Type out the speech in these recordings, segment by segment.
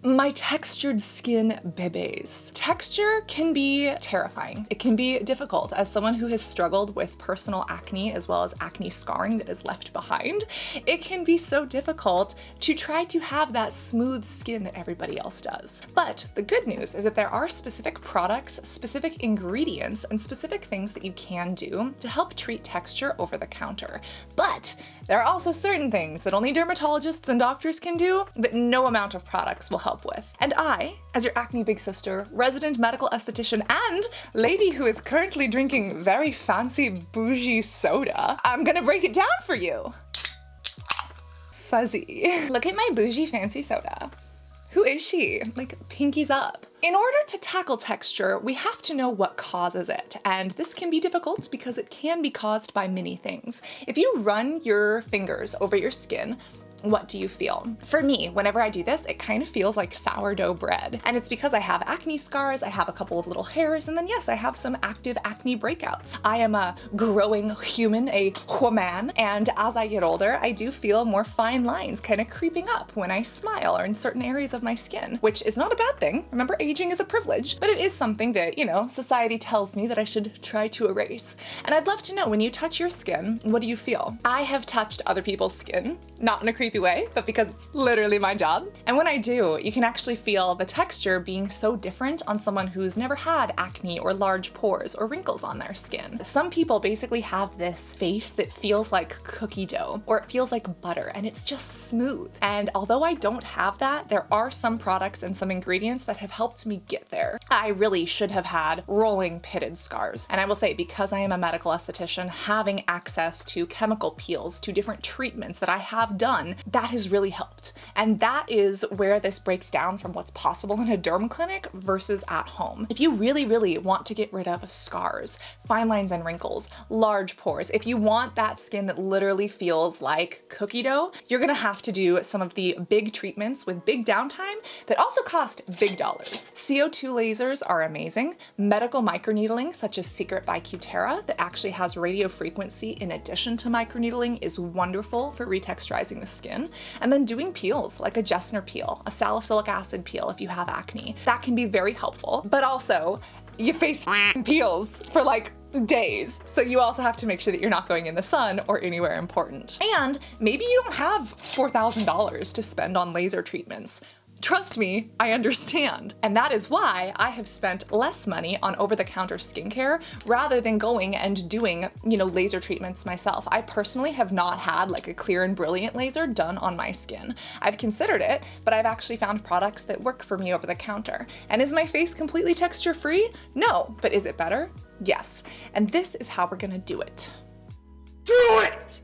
My textured skin bebes. Texture can be terrifying. It can be difficult. As someone who has struggled with personal acne as well as acne scarring that is left behind, it can be so difficult to try to have that smooth skin that everybody else does. But the good news is that there are specific products, specific ingredients, and specific things that you can do to help treat texture over the counter. But there are also certain things that only dermatologists and doctors can do that no amount of products will help with. And I, as your acne big sister, resident medical esthetician, and lady who is currently drinking very fancy bougie soda, I'm gonna break it down for you. Fuzzy. Look at my bougie fancy soda. Who is she? Like, pinkies up. In order to tackle texture, we have to know what causes it, and this can be difficult because it can be caused by many things. If you run your fingers over your skin, what do you feel? For me, whenever I do this, it kind of feels like sourdough bread. And it's because I have acne scars, I have a couple of little hairs, and then yes, I have some active acne breakouts. I am a growing human, a woman, and as I get older, I do feel more fine lines kind of creeping up when I smile or in certain areas of my skin, which is not a bad thing. Remember, aging is a privilege, but it is something that, you know, society tells me that I should try to erase. And I'd love to know, when you touch your skin, what do you feel? I have touched other people's skin, not in a creepy way, but because it's literally my job. And when I do, you can actually feel the texture being so different on someone who's never had acne or large pores or wrinkles on their skin. Some people basically have this face that feels like cookie dough, or it feels like butter, and it's just smooth. And although I don't have that, there are some products and some ingredients that have helped me get there. I really should have had rolling pitted scars. And I will say, because I am a medical esthetician, having access to chemical peels, to different treatments that I have done, that has really helped. And that is where this breaks down from what's possible in a derm clinic versus at home. If you really, really want to get rid of scars, fine lines and wrinkles, large pores, if you want that skin that literally feels like cookie dough, you're gonna have to do some of the big treatments with big downtime that also cost big dollars. CO2 lasers are amazing. Medical microneedling, such as Secret by Cutera, that actually has radio frequency in addition to microneedling, is wonderful for retexturizing the skin. And then doing peels, like a Jessner peel, a salicylic acid peel if you have acne. That can be very helpful, but also you face peels for like days. So you also have to make sure that you're not going in the sun or anywhere important. And maybe you don't have $4,000 to spend on laser treatments. Trust me, I understand. And that is why I have spent less money on over-the-counter skincare rather than going and doing, you know, laser treatments myself. I personally have not had like a clear and brilliant laser done on my skin. I've considered it, but I've actually found products that work for me over the counter. And is my face completely texture-free? No, but is it better? Yes. And this is how we're gonna do it. Do it!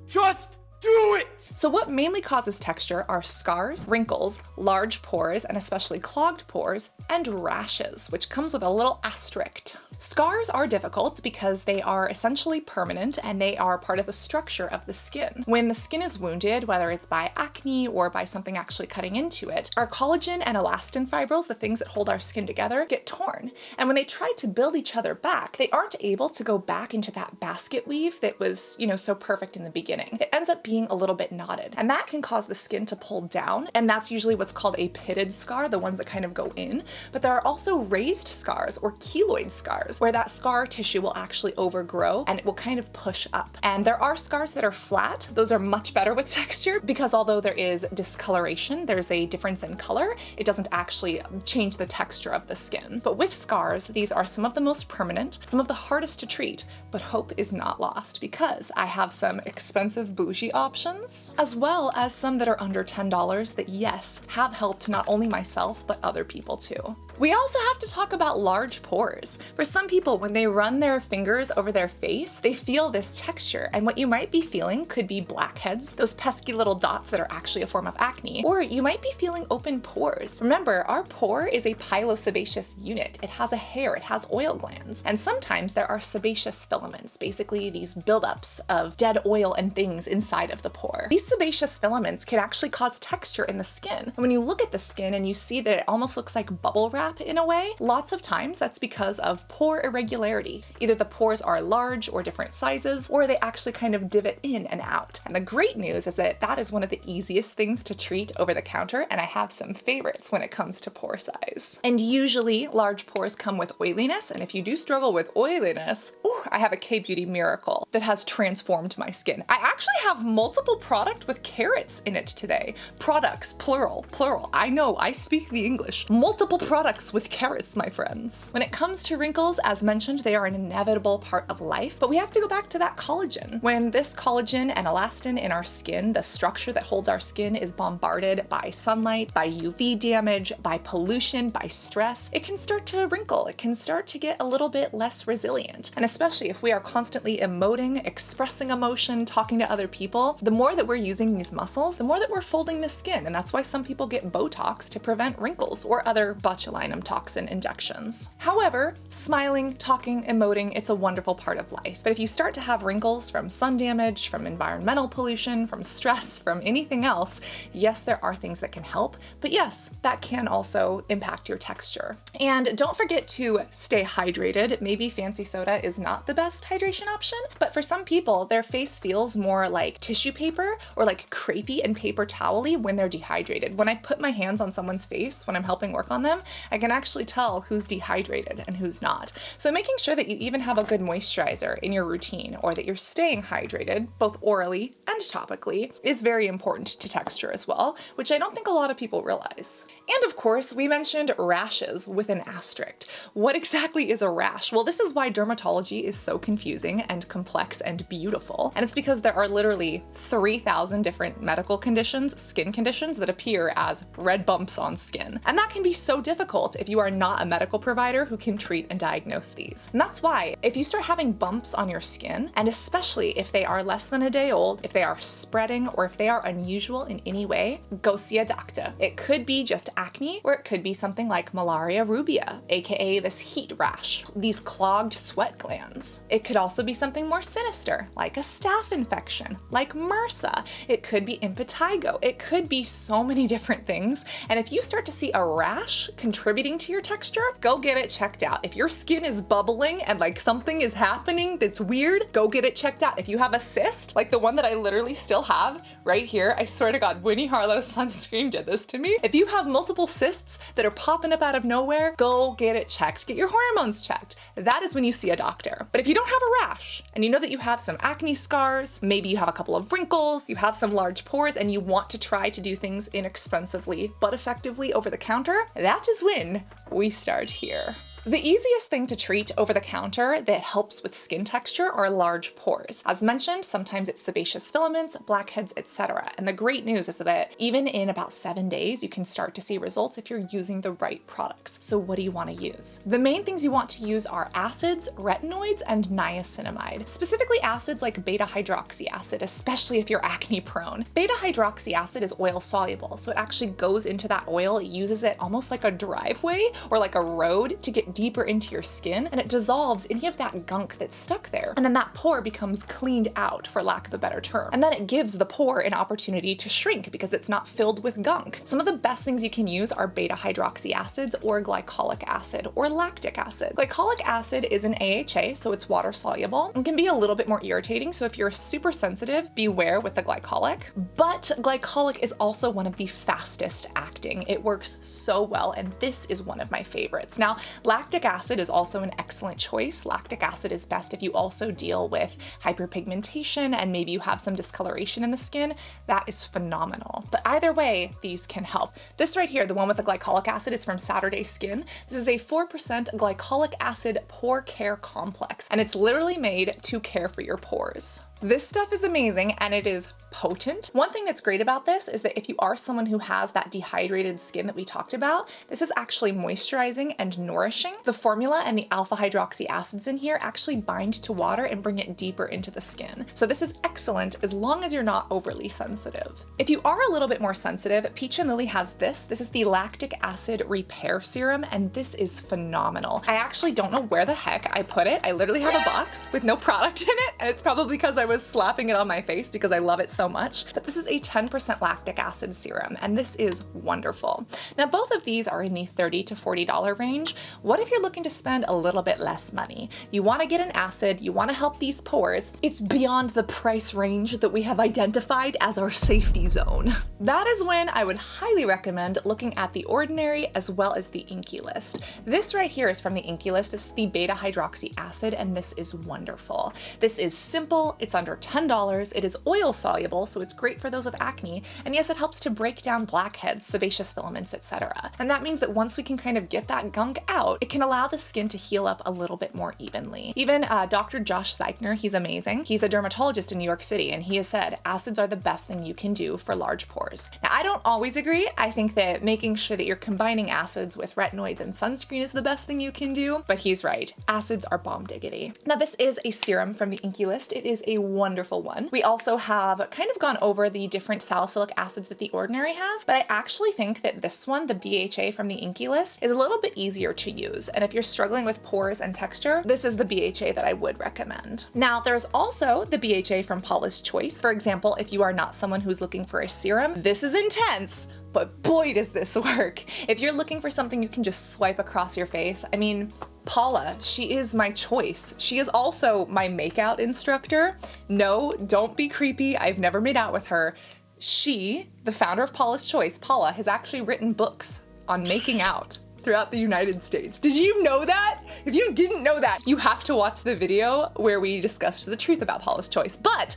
Just do it! So what mainly causes texture are scars, wrinkles, large pores, and especially clogged pores, and rashes, which comes with a little asterisk. Scars are difficult because they are essentially permanent and they are part of the structure of the skin. When the skin is wounded, whether it's by acne or by something actually cutting into it, our collagen and elastin fibrils, the things that hold our skin together, get torn. And when they try to build each other back, they aren't able to go back into that basket weave that was, you know, so perfect in the beginning. It ends up being a little bit knotted, and that can cause the skin to pull down, and that's usually what's called a pitted scar, the ones that kind of go in. But there are also raised scars or keloid scars, where that scar tissue will actually overgrow and it will kind of push up. And there are scars that are flat. Those are much better with texture because although there is discoloration, there's a difference in color, it doesn't actually change the texture of the skin. But with scars, these are some of the most permanent, some of the hardest to treat, but hope is not lost because I have some expensive bougie options, as well as some that are under $10 that, yes, have helped not only myself, but other people too. We also have to talk about large pores. For some people, when they run their fingers over their face, they feel this texture, and what you might be feeling could be blackheads, those pesky little dots that are actually a form of acne, or you might be feeling open pores. Remember, our pore is a pilosebaceous unit. It has a hair, it has oil glands, and sometimes there are sebaceous filaments, basically these buildups of dead oil and things inside of the pore. These sebaceous filaments can actually cause texture in the skin. And when you look at the skin and you see that it almost looks like bubble wrap, trap in a way. Lots of times that's because of pore irregularity. Either the pores are large or different sizes, or they actually kind of divot in and out. And the great news is that that is one of the easiest things to treat over the counter, and I have some favorites when it comes to pore size. And usually large pores come with oiliness, and if you do struggle with oiliness, I have a K-Beauty miracle that has transformed my skin. I actually have multiple products with carrots in it today. Products, plural. I know, I speak the English. Multiple products with carrots, my friends. When it comes to wrinkles, as mentioned, they are an inevitable part of life, but we have to go back to that collagen. When this collagen and elastin in our skin, the structure that holds our skin, is bombarded by sunlight, by UV damage, by pollution, by stress, it can start to wrinkle. It can start to get a little bit less resilient. And especially if we are constantly emoting, expressing emotion, talking to other people, the more that we're using these muscles, the more that we're folding the skin. And that's why some people get Botox to prevent wrinkles or other botulinum toxin injections. However, smiling, talking, emoting, it's a wonderful part of life. But if you start to have wrinkles from sun damage, from environmental pollution, from stress, from anything else, yes, there are things that can help, but yes, that can also impact your texture. And don't forget to stay hydrated. Maybe fancy soda is not the best hydration option, but for some people, their face feels more like tissue paper or like crepey and paper towel-y when they're dehydrated. When I put my hands on someone's face when I'm helping work on them, I can actually tell who's dehydrated and who's not. So making sure that you even have a good moisturizer in your routine, or that you're staying hydrated, both orally and topically, is very important to texture as well, which I don't think a lot of people realize. And of course, we mentioned rashes with an asterisk. What exactly is a rash? Well, this is why dermatology is so confusing and complex and beautiful. And it's because there are literally 3,000 different medical conditions, skin conditions, that appear as red bumps on skin. And that can be so difficult if you are not a medical provider who can treat and diagnose these. And that's why if you start having bumps on your skin, and especially if they are less than a day old, if they are spreading, or if they are unusual in any way, go see a doctor. It could be just acne, or it could be something like malaria rubia, aka this heat rash, these clogged sweat glands. It could also be something more sinister, like a staph infection, like MRSA. It could be impetigo. It could be so many different things. And if you start to see a rash contributing to your texture, go get it checked out. If your skin is bubbling and like something is happening that's weird, go get it checked out. If you have a cyst, like the one that I literally still have right here, I swear to God, Winnie Harlow's sunscreen did this to me. If you have multiple cysts that are popping up out of nowhere, go get it checked. Get your hormones checked. That is when you see a doctor. But if you don't have a rash, and you know that you have some acne scars, maybe you have a couple of wrinkles, you have some large pores, and you want to try to do things inexpensively but effectively over the counter, that is when we start here. The easiest thing to treat over the counter that helps with skin texture are large pores. As mentioned, sometimes it's sebaceous filaments, blackheads, etc. And the great news is that even in about 7 days, you can start to see results if you're using the right products. So what do you want to use? The main things you want to use are acids, retinoids, and niacinamide. Specifically acids like beta-hydroxy acid, especially if you're acne prone. Beta-hydroxy acid is oil soluble, so it actually goes into that oil. It uses it almost like a driveway or like a road to get deeper into your skin, and it dissolves any of that gunk that's stuck there. And then that pore becomes cleaned out, for lack of a better term. And then it gives the pore an opportunity to shrink because it's not filled with gunk. Some of the best things you can use are beta-hydroxy acids or glycolic acid or lactic acid. Glycolic acid is an AHA, so it's water soluble and can be a little bit more irritating. So if you're super sensitive, beware with the glycolic. But glycolic is also one of the fastest acting. It works so well, and this is one of my favorites. Now, lactic acid is also an excellent choice. Lactic acid is best if you also deal with hyperpigmentation and maybe you have some discoloration in the skin. That is phenomenal. But either way, these can help. This right here, the one with the glycolic acid, is from Saturday Skin. This is a 4% glycolic acid pore care complex, and it's literally made to care for your pores. This stuff is amazing, and it is potent. One thing that's great about this is that if you are someone who has that dehydrated skin that we talked about, this is actually moisturizing and nourishing. The formula and the alpha hydroxy acids in here actually bind to water and bring it deeper into the skin. So this is excellent as long as you're not overly sensitive. If you are a little bit more sensitive, Peach and Lily has this. This is the lactic acid repair serum, and this is phenomenal. I actually don't know where the heck I put it. I literally have a box with no product in it, and it's probably because I was slapping it on my face because I love it so much. But this is a 10% lactic acid serum, and this is wonderful. Now, both of these are in the $30 to $40 range. What if you're looking to spend a little bit less money? You want to get an acid, you want to help these pores. It's beyond the price range that we have identified as our safety zone. That is when I would highly recommend looking at the Ordinary as well as the Inkey list. This right here is from the Inkey list. It's the beta hydroxy acid, and this is wonderful. This is simple, it's under $10, it is oil soluble, so it's great for those with acne, and yes, it helps to break down blackheads, sebaceous filaments, etc. And that means that once we can kind of get that gunk out, it can allow the skin to heal up a little bit more evenly. Even Dr. Josh Zeichner, he's amazing. He's a dermatologist in New York City, and he has said acids are the best thing you can do for large pores. Now, I don't always agree. I think that making sure that you're combining acids with retinoids and sunscreen is the best thing you can do, but he's right. Acids are bomb diggity. Now, this is a serum from the Inkey list. It is a wonderful one. We also have kind of gone over the different salicylic acids that the Ordinary has, but I actually think that this one, the BHA from the Inkey list, is a little bit easier to use. And if you're struggling with pores and texture, this is the BHA that I would recommend. Now, there's also the BHA from Paula's Choice. For example, if you are not someone who's looking for a serum, this is intense, but boy does this work. If you're looking for something you can just swipe across your face, I mean, Paula, she is my choice. She is also my makeout instructor. No, don't be creepy. I've never made out with her. She, the founder of Paula's Choice, Paula, has actually written books on making out throughout the United States. Did you know that? If you didn't know that, you have to watch the video where we discussed the truth about Paula's Choice. But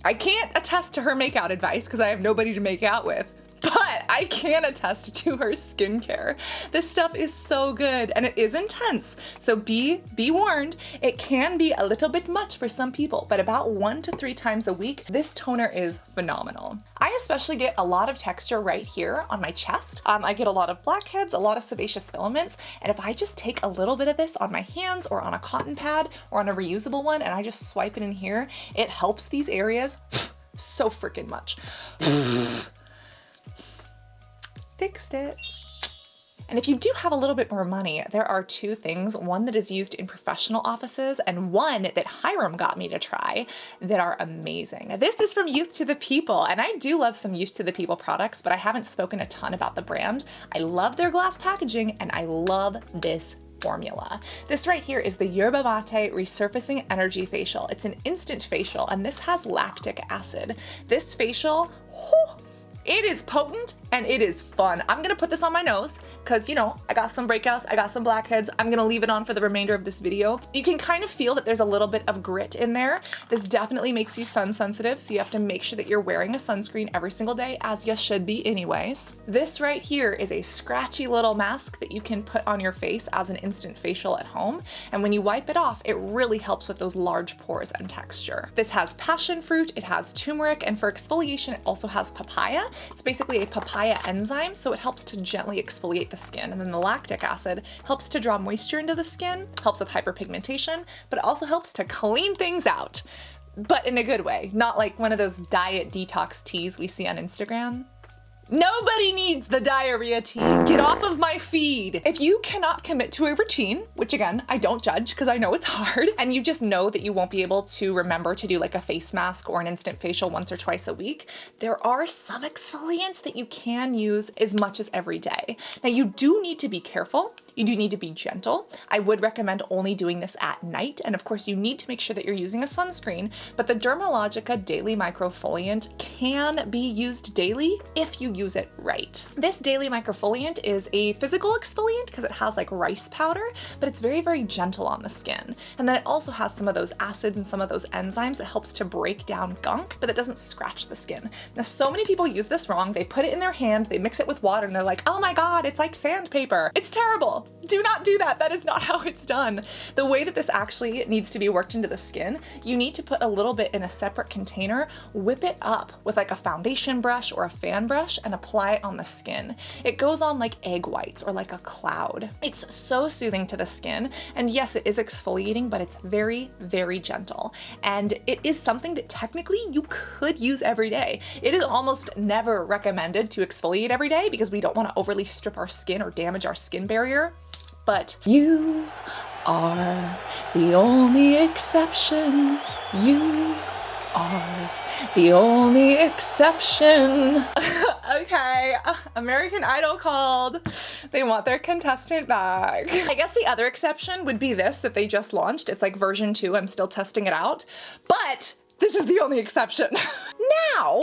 I can't attest to her makeout advice because I have nobody to make out with. But I can attest to her skincare. This stuff is so good and it is intense. So be warned, it can be a little bit much for some people, but about 1 to 3 times a week, this toner is phenomenal. I especially get a lot of texture right here on my chest. I get a lot of blackheads, a lot of sebaceous filaments, and if I just take a little bit of this on my hands or on a cotton pad or on a reusable one and I just swipe it in here, it helps these areas so freaking much. Fixed it. And if you do have a little bit more money, there are 2 things, one that is used in professional offices and one that Hiram got me to try that are amazing. This is from Youth to the People, and I do love some Youth to the People products, but I haven't spoken a ton about the brand. I love their glass packaging and I love this formula. This right here is the Yerba Mate Resurfacing Energy Facial. It's an instant facial and this has lactic acid. This facial, whew, it is potent and it is fun. I'm gonna put this on my nose because, you know, I got some breakouts, I got some blackheads. I'm gonna leave it on for the remainder of this video. You can kind of feel that there's a little bit of grit in there. This definitely makes you sun sensitive, so you have to make sure that you're wearing a sunscreen every single day, as you should be anyways. This right here is a scratchy little mask that you can put on your face as an instant facial at home. And when you wipe it off, it really helps with those large pores and texture. This has passion fruit, it has turmeric, and for exfoliation, it also has papaya. It's basically a papaya enzyme, so it helps to gently exfoliate the skin. And then the lactic acid helps to draw moisture into the skin, helps with hyperpigmentation, but it also helps to clean things out. But in a good way, not like one of those diet detox teas we see on Instagram. Nobody needs the diarrhea tea. Get off of my feed. If you cannot commit to a routine, which again, I don't judge because I know it's hard, and you just know that you won't be able to remember to do like a face mask or an instant facial once or twice a week, there are some exfoliants that you can use as much as every day. Now you do need to be careful. You do need to be gentle. I would recommend only doing this at night. And of course you need to make sure that you're using a sunscreen, but the Dermalogica Daily Microfoliant can be used daily if you use it right. This Daily Microfoliant is a physical exfoliant because it has like rice powder, but it's very, very gentle on the skin. And then it also has some of those acids and some of those enzymes that helps to break down gunk, but it doesn't scratch the skin. Now, so many people use this wrong. They put it in their hand, they mix it with water, and they're like, oh my God, it's like sandpaper. It's terrible. Do not do that. That is not how it's done. The way that this actually needs to be worked into the skin, you need to put a little bit in a separate container, whip it up with like a foundation brush or a fan brush and apply it on the skin. It goes on like egg whites or like a cloud. It's so soothing to the skin. And yes, it is exfoliating, but it's very, very gentle. And it is something that technically you could use every day. It is almost never recommended to exfoliate every day because we don't want to overly strip our skin or damage our skin barrier. But you are the only exception. You are the only exception. Okay, American Idol called. They want their contestant back. I guess the other exception would be this that they just launched. It's like version 2. I'm still testing it out, but this is the only exception. Now,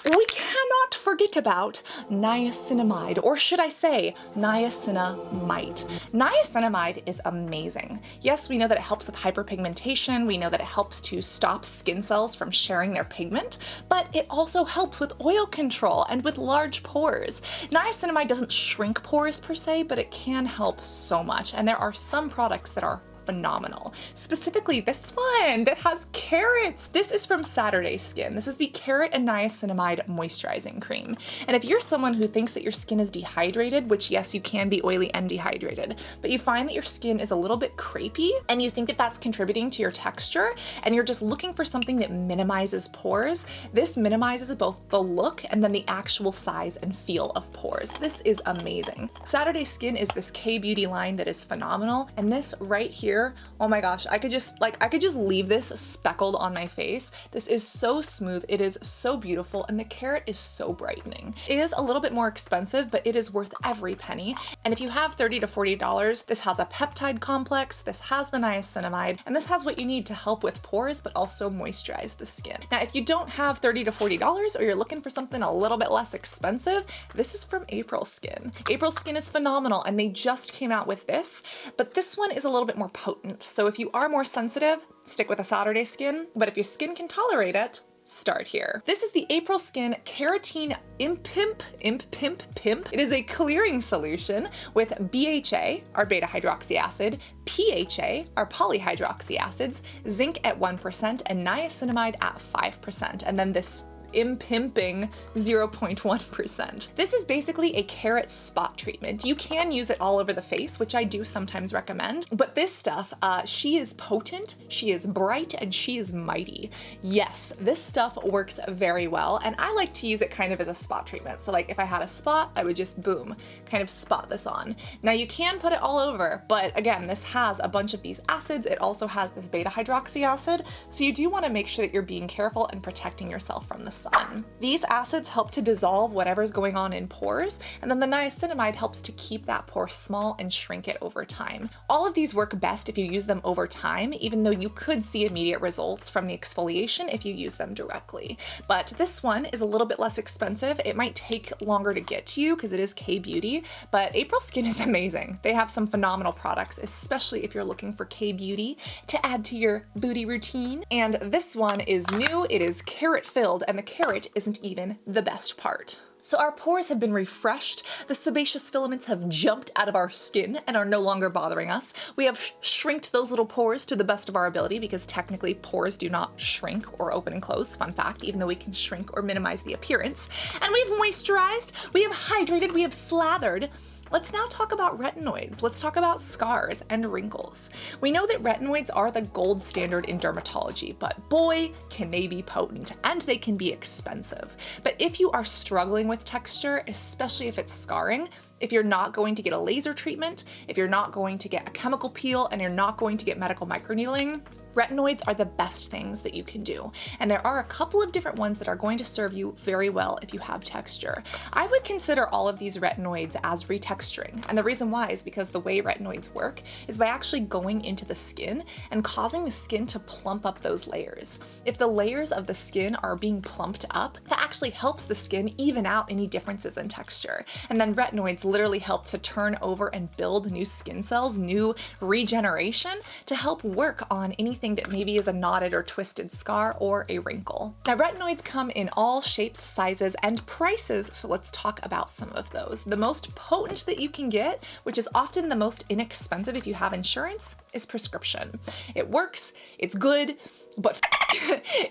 we cannot forget about niacinamide, or should I say niacinamide. Niacinamide is amazing. Yes, we know that it helps with hyperpigmentation. We know that it helps to stop skin cells from sharing their pigment, but it also helps with oil control and with large pores. Niacinamide doesn't shrink pores per se, but it can help so much. And there are some products that are phenomenal. Specifically this one that has carrots. This is from Saturday Skin. This is the Carrot and Niacinamide Moisturizing Cream. And if you're someone who thinks that your skin is dehydrated, which yes, you can be oily and dehydrated, but you find that your skin is a little bit crepey and you think that that's contributing to your texture and you're just looking for something that minimizes pores, this minimizes both the look and then the actual size and feel of pores. This is amazing. Saturday Skin is this K-beauty line that is phenomenal, and this right here, oh my gosh, I could just leave this speckled on my face. This is so smooth, it is so beautiful, and the carrot is so brightening. It is a little bit more expensive, but it is worth every penny. And if you have $30 to $40, this has a peptide complex, this has the niacinamide, and this has what you need to help with pores, but also moisturize the skin. Now, if you don't have $30 to $40 or you're looking for something a little bit less expensive, this is from April Skin. April Skin is phenomenal, and they just came out with this, but this one is a little bit more potent. So if you are more sensitive, stick with a Saturday Skin, but if your skin can tolerate it, start here. This is the April Skin Carrotene IPMP. It is a clearing solution with BHA, our beta-hydroxy acid, PHA, our polyhydroxy acids, zinc at 1%, and niacinamide at 5%. And then this impimping 0.1%. This is basically a carrot spot treatment. You can use it all over the face, which I do sometimes recommend, but this stuff, she is potent, she is bright, and she is mighty. Yes, this stuff works very well, and I like to use it kind of as a spot treatment. So like if I had a spot, I would just boom, kind of spot this on. Now you can put it all over, but again, this has a bunch of these acids. It also has this beta hydroxy acid, so you do want to make sure that you're being careful and protecting yourself from the sun. These acids help to dissolve whatever's going on in pores, and then the niacinamide helps to keep that pore small and shrink it over time. All of these work best if you use them over time, even though you could see immediate results from the exfoliation if you use them directly. But this one is a little bit less expensive. It might take longer to get to you because it is K-beauty, but April Skin is amazing. They have some phenomenal products, especially if you're looking for K-beauty to add to your booty routine. And this one is new. It is carrot filled, and the carrot isn't even the best part. So our pores have been refreshed, the sebaceous filaments have jumped out of our skin and are no longer bothering us. We have shrinked those little pores to the best of our ability, because technically pores do not shrink or open and close, fun fact, even though we can shrink or minimize the appearance. And we've moisturized, we have hydrated, we have slathered. Let's now talk about retinoids. Let's talk about scars and wrinkles. We know that retinoids are the gold standard in dermatology, but boy, can they be potent, and they can be expensive. But if you are struggling with texture, especially if it's scarring, if you're not going to get a laser treatment, if you're not going to get a chemical peel, and you're not going to get medical microneedling, retinoids are the best things that you can do. And there are a couple of different ones that are going to serve you very well if you have texture. I would consider all of these retinoids as retexturing. And the reason why is because the way retinoids work is by actually going into the skin and causing the skin to plump up those layers. If the layers of the skin are being plumped up, that actually helps the skin even out any differences in texture. And then retinoids literally help to turn over and build new skin cells, new regeneration, to help work on anything that maybe is a knotted or twisted scar or a wrinkle. Now, retinoids come in all shapes, sizes, and prices, so let's talk about some of those. The most potent that you can get, which is often the most inexpensive if you have insurance, is prescription. It works, it's good, but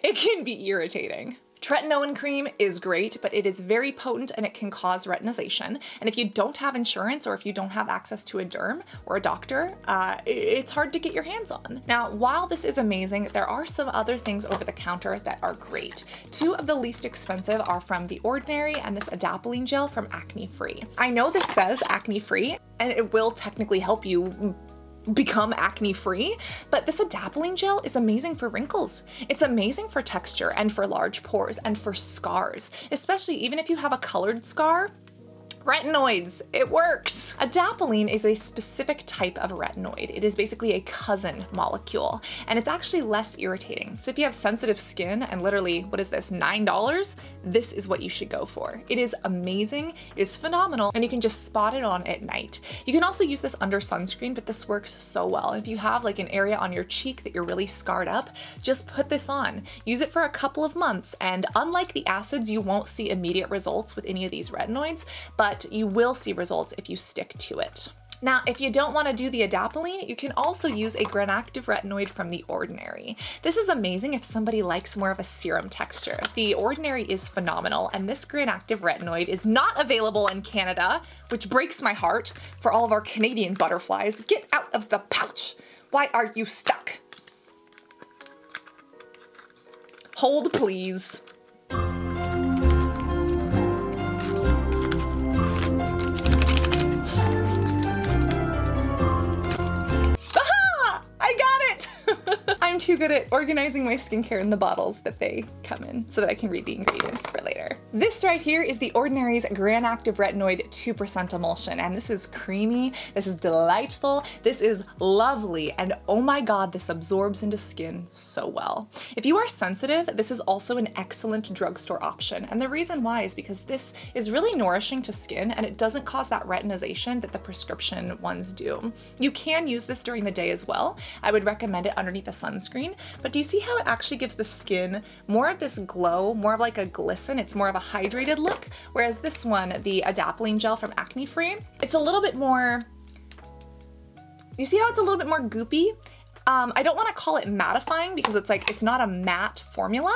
it can be irritating. Tretinoin cream is great, but it is very potent and it can cause retinization. And if you don't have insurance, or if you don't have access to a derm or a doctor, it's hard to get your hands on. Now, while this is amazing, there are some other things over the counter that are great. Two of the least expensive are from The Ordinary and this Adapalene Gel from AcneFree. I know this says AcneFree, and it will technically help you become acne free, but this adapalene gel is amazing for wrinkles. It's amazing for texture and for large pores and for scars, especially even if you have a colored scar. Retinoids, it works. Adapalene is a specific type of retinoid. It is basically a cousin molecule, and it's actually less irritating. So if you have sensitive skin and literally, what is this, $9? This is what you should go for. It is amazing, it is phenomenal, and you can just spot it on at night. You can also use this under sunscreen, but this works so well. If you have like an area on your cheek that you're really scarred up, just put this on. Use it for a couple of months, and unlike the acids, you won't see immediate results with any of these retinoids, but you will see results if you stick to it. Now, if you don't want to do the adapalene, you can also use a Granactive retinoid from The Ordinary. This is amazing if somebody likes more of a serum texture. The Ordinary is phenomenal, and this Granactive retinoid is not available in Canada, which breaks my heart for all of our Canadian butterflies. Get out of the pouch. Why are you stuck? Hold, please. I'm too good at organizing my skincare in the bottles that they come in so that I can read the ingredients for later. This right here is The Ordinary's Granactive Retinoid 2% Emulsion, and this is creamy, this is delightful, this is lovely, and oh my god, this absorbs into skin so well. If you are sensitive, this is also an excellent drugstore option, and the reason why is because this is really nourishing to skin and it doesn't cause that retinization that the prescription ones do. You can use this during the day as well. I would recommend it underneath a sunscreen, but do you see how it actually gives the skin more of this glow, more of like a glisten? It's more of a hydrated look, whereas this one, the Adapalene Gel from AcneFree, it's a little bit more, you see how it's a little bit more goopy? I don't want to call it mattifying because it's like, it's not a matte formula,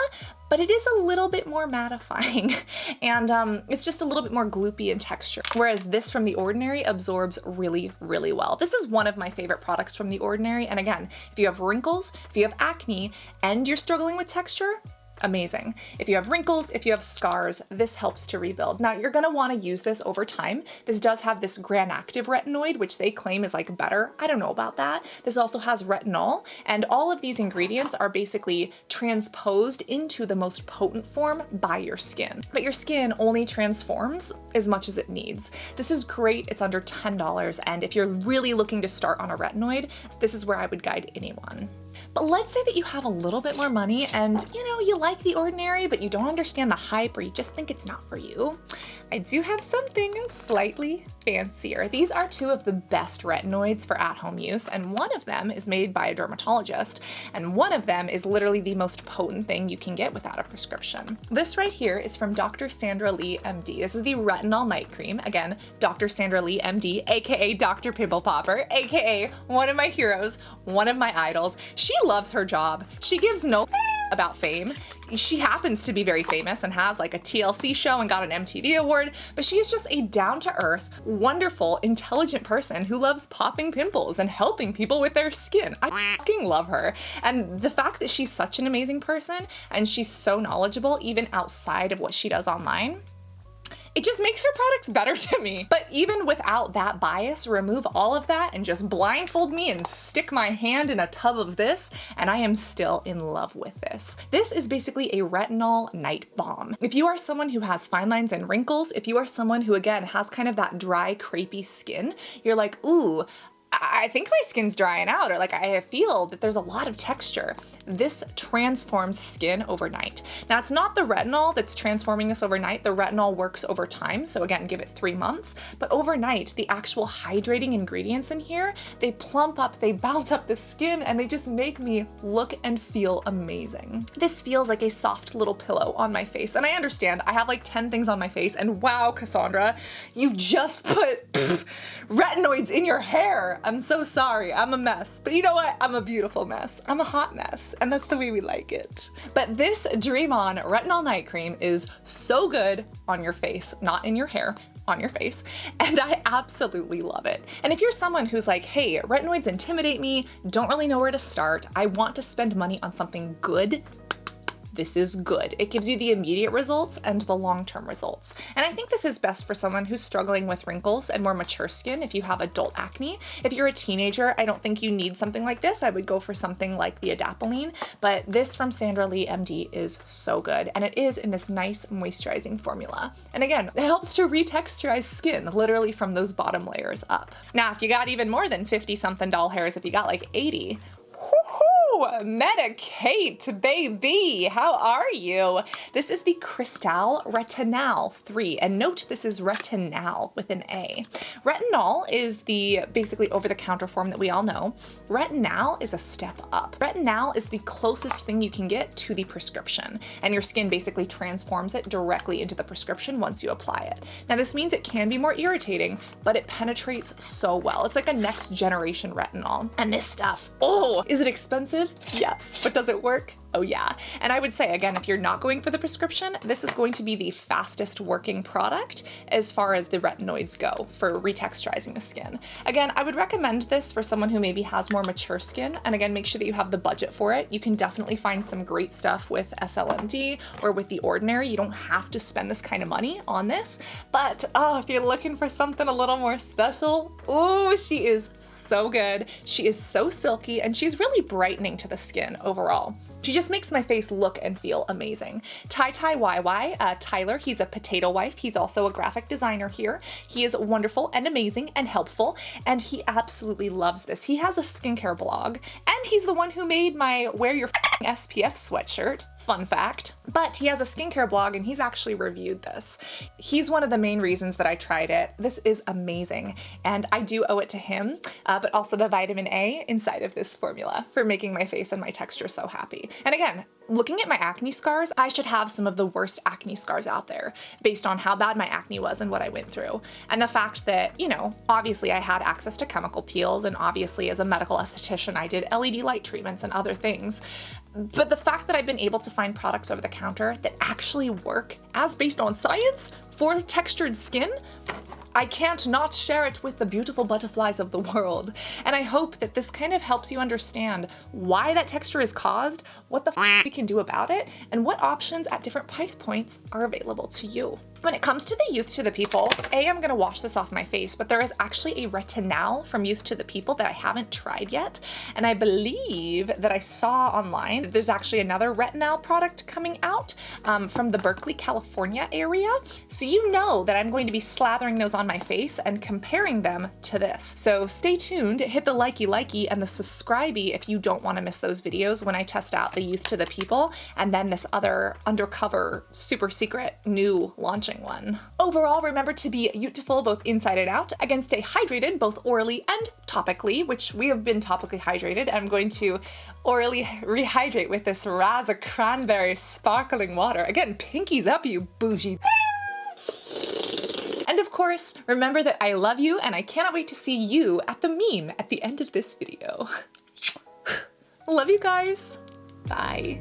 but it is a little bit more mattifying and it's just a little bit more gloopy in texture. Whereas this from The Ordinary absorbs really, really well. This is one of my favorite products from The Ordinary. And again, if you have wrinkles, if you have acne, and you're struggling with texture, amazing. If you have wrinkles, if you have scars, this helps to rebuild. Now you're gonna wanna use this over time. This does have this Granactive retinoid, which they claim is like better. I don't know about that. This also has retinol, and all of these ingredients are basically transposed into the most potent form by your skin. But your skin only transforms as much as it needs. This is great, it's under $10, and if you're really looking to start on a retinoid, this is where I would guide anyone. But let's say that you have a little bit more money and you like The Ordinary, but you don't understand the hype or you just think it's not for you. I do have something slightly fancier. These are two of the best retinoids for at-home use, and one of them is made by a dermatologist, and one of them is literally the most potent thing you can get without a prescription. This right here is from Dr. Sandra Lee, MD. This is the Retinol Night Cream. Again, Dr. Sandra Lee, MD, aka Dr. Pimple Popper, aka one of my heroes, one of my idols. She loves her job. She gives no about fame. She happens to be very famous and has like a TLC show and got an MTV award, but she is just a down-to-earth, wonderful, intelligent person who loves popping pimples and helping people with their skin. I fucking love her. And the fact that she's such an amazing person and she's so knowledgeable even outside of what she does online, it just makes her products better to me. But even without that bias, remove all of that and just blindfold me and stick my hand in a tub of this, and I am still in love with this. This is basically a retinol night balm. If you are someone who has fine lines and wrinkles, if you are someone who, again, has kind of that dry, crepey skin, you're like, ooh, I think my skin's drying out, or like I feel that there's a lot of texture. This transforms skin overnight. Now it's not the retinol that's transforming this overnight. The retinol works over time. So again, give it 3 months, but overnight, the actual hydrating ingredients in here, they plump up, they bounce up the skin, and they just make me look and feel amazing. This feels like a soft little pillow on my face. And I understand I have like 10 things on my face, and wow, Cassandra, you just put retinoids in your hair. I'm so sorry, I'm a mess. But you know what? I'm a beautiful mess. I'm a hot mess, and that's the way we like it. But this Dream On Retinol Night Cream is so good on your face, not in your hair, on your face, and I absolutely love it. And if you're someone who's like, hey, retinoids intimidate me, don't really know where to start, I want to spend money on something good, this is good. It gives you the immediate results and the long-term results. And I think this is best for someone who's struggling with wrinkles and more mature skin if you have adult acne. If you're a teenager, I don't think you need something like this. I would go for something like the Adapalene, but this from Sandra Lee MD is so good. And it is in this nice moisturizing formula. And again, it helps to retexturize skin literally from those bottom layers up. Now, if you got even more than 50 something doll hairs, if you got like 80, woohoo! Medicate, baby! How are you? This is the Cristal Retinal 3, and note this is Retinal with an A. Retinol is the basically over-the-counter form that we all know. Retinal is a step up. Retinal is the closest thing you can get to the prescription, and your skin basically transforms it directly into the prescription once you apply it. Now this means it can be more irritating, but it penetrates so well. It's like a next generation retinol. And this stuff, oh, is it expensive? Yes. But does it work? Oh yeah. And I would say, again, if you're not going for the prescription, this is going to be the fastest working product as far as the retinoids go for retexturizing the skin. Again, I would recommend this for someone who maybe has more mature skin. And again, make sure that you have the budget for it. You can definitely find some great stuff with SLMD or with The Ordinary. You don't have to spend this kind of money on this. But oh, if you're looking for something a little more special, oh, she is so good. She is so silky and she's really brightening to the skin overall. She just makes my face look and feel amazing. Tyler, he's a potato wife. He's also a graphic designer here. He is wonderful and amazing and helpful, and he absolutely loves this. He has a skincare blog, and he's the one who made my Wear Your SPF sweatshirt. Fun fact. But he has a skincare blog and he's actually reviewed this. He's one of the main reasons that I tried it. This is amazing. And I do owe it to him, but also the vitamin A inside of this formula for making my face and my texture so happy. And again, looking at my acne scars, I should have some of the worst acne scars out there based on how bad my acne was and what I went through. And the fact that, you know, obviously I had access to chemical peels, and obviously as a medical esthetician, I did LED light treatments and other things. But the fact that I've been able to find products over the counter that actually work as based on science for textured skin, I can't not share it with the beautiful butterflies of the world. And I hope that this kind of helps you understand why that texture is caused, what the f we can do about it, and what options at different price points are available to you. When it comes to the Youth to the People, I'm gonna wash this off my face, but there is actually a Retinal from Youth to the People that I haven't tried yet. And I believe that I saw online that there's actually another Retinal product coming out from the Berkeley, California area. So you know that I'm going to be slathering those on my face and comparing them to this. So stay tuned, hit the likey and the subscribey if you don't want to miss those videos when I test out the Youth to the People and then this other undercover super secret new launching one. Overall, remember to be beautiful both inside and out. Again, stay hydrated both orally and topically, which we have been topically hydrated. I'm going to orally rehydrate with this Raza Cranberry sparkling water. Again, pinkies up, you bougie. And of course, remember that I love you and I cannot wait to see you at the meme at the end of this video. Love you guys. Bye.